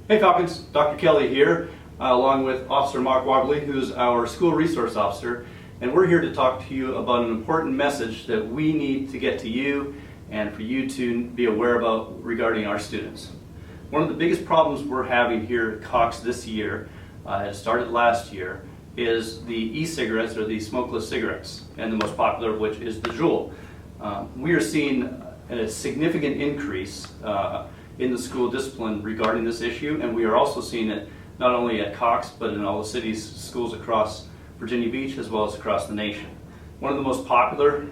Hey Falcons, Dr. Kelly here, along with Officer Mark Wogley, who's our school resource officer, and we're here to talk to you about an important message that we need to get to you and for you to be aware about regarding our students. One of the biggest problems we're having here at Cox this year, it started last year, is the e-cigarettes or the smokeless cigarettes, and the most popular of which is the Juul. We are seeing a significant increase in the school discipline regarding this issue, and we are also seeing it not only at Cox but in all the city's schools across Virginia Beach as well as across the nation. One of the most popular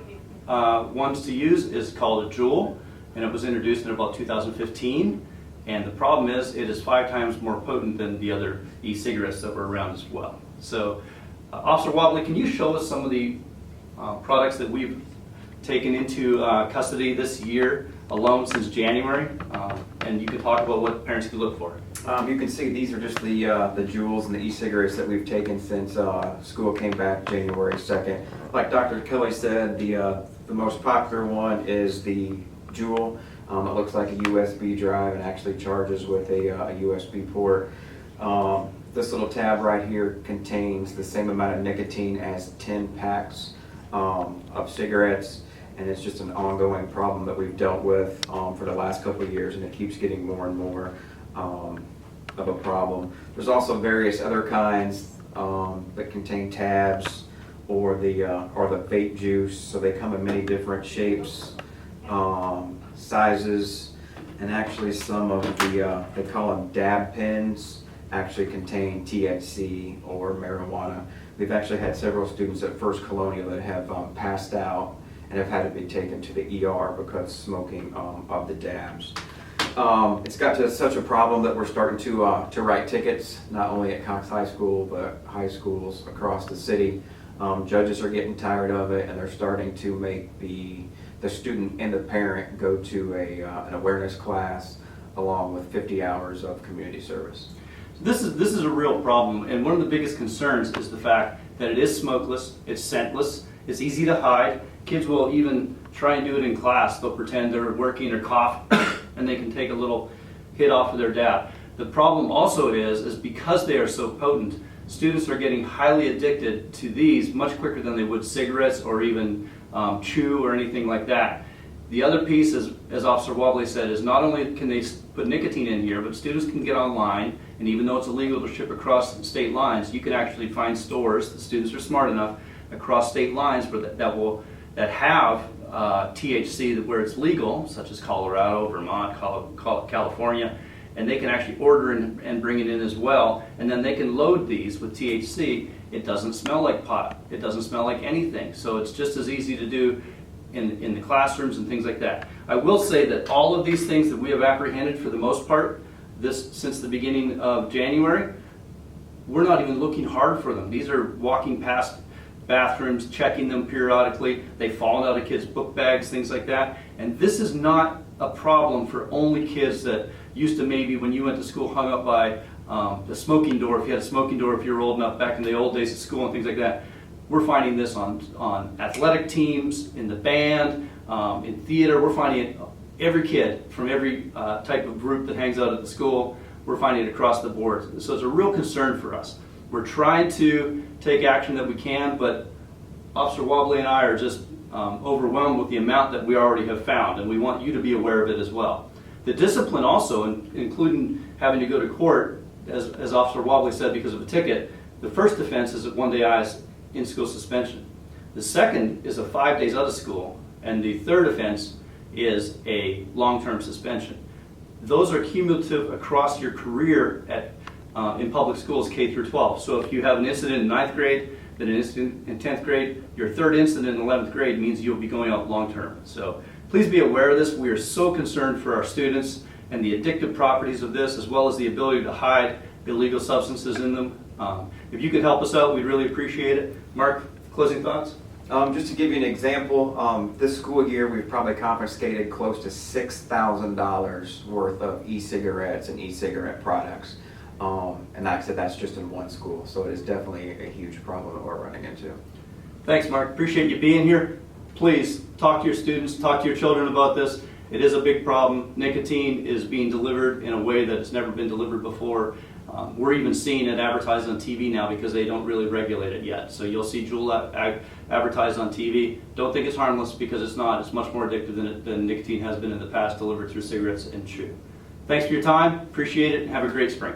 ones to use is called a Juul, and it was introduced in about 2015, and the problem is it is 5 times more potent than the other e-cigarettes that were around as well. So Officer Wogley, can you show us some of the products that we've taken into custody this year alone since January, and you can talk about what parents can look for. You can see these are just the Juuls and the e-cigarettes that we've taken since school came back January 2nd. Like Dr. Kelly said, the most popular one is the Juul. It looks like a USB drive and actually charges with a USB port. This little tab right here contains the same amount of nicotine as 10 packs of cigarettes. And it's just an ongoing problem that we've dealt with for the last couple of years, and it keeps getting more and more of a problem. There's also various other kinds that contain tabs or the vape juice. So they come in many different shapes, sizes, and actually some of the they call them dab pens actually contain THC or marijuana. We've actually had several students at First Colonial that have passed out and have had to be taken to the ER because smoking of the dabs. It's got to such a problem that we're starting to write tickets, not only at Cox High School, but high schools across the city. Judges are getting tired of it, and they're starting to make the student and the parent go to an awareness class along with 50 hours of community service. This is a real problem, and one of the biggest concerns is the fact that it is smokeless, it's scentless, it's easy to hide. Kids will even try and do it in class. They'll pretend they're working or cough and they can take a little hit off of their dab. The problem also is because they are so potent, students are getting highly addicted to these much quicker than they would cigarettes or even chew or anything like that. The other piece, as Officer Wogley said, is not only can they put nicotine in here, but students can get online, and even though it's illegal to ship across state lines, you can actually find stores, the students are smart enough, across state lines that have THC where it's legal, such as Colorado, Vermont, California, and they can actually order and bring it in as well, and then they can load these with THC. It doesn't smell like pot, it doesn't smell like anything, so it's just as easy to do in the classrooms and things like that. I will say that all of these things that we have apprehended for the most part since the beginning of January, we're not even looking hard for them. These are walking past bathrooms, checking them periodically. They've fallen out of kids' book bags, things like that. And this is not a problem for only kids that used to maybe when you went to school hung up by the smoking door, if you had a smoking door, if you were old enough back in the old days of school and things like that. We're finding this on athletic teams, in the band, in theater. We're finding it every kid from every type of group that hangs out at the school. We're finding it across the board. So it's a real concern for us. We're trying to take action that we can, but Officer Wogley and I are just overwhelmed with the amount that we already have found, and we want you to be aware of it as well. The discipline also, including having to go to court, as Officer Wogley said, because of a ticket, the first offense is a 1-day in-school suspension. The second is a 5 days out of school, and the third offense is a long-term suspension. Those are cumulative across your career in public schools K through 12. So if you have an incident in 9th grade, then an incident in 10th grade, your third incident in 11th grade means you'll be going out long term. So please be aware of this. We are so concerned for our students and the addictive properties of this, as well as the ability to hide illegal substances in them. If you could help us out, we'd really appreciate it. Mark, closing thoughts? Just to give you an example, this school year we've probably confiscated close to $6,000 worth of e-cigarettes and e-cigarette products. And like I said, that's just in one school, so it is definitely a huge problem that we're running into. Thanks, Mark. Appreciate you being here. Please talk to your students, talk to your children about this. It is a big problem. Nicotine is being delivered in a way that it's never been delivered before. We're even seeing it advertised on TV now because they don't really regulate it yet. So you'll see Juul advertised on TV. Don't think it's harmless, because it's not. It's much more addictive than nicotine has been in the past, delivered through cigarettes and chew. Thanks for your time. Appreciate it, and have a great spring.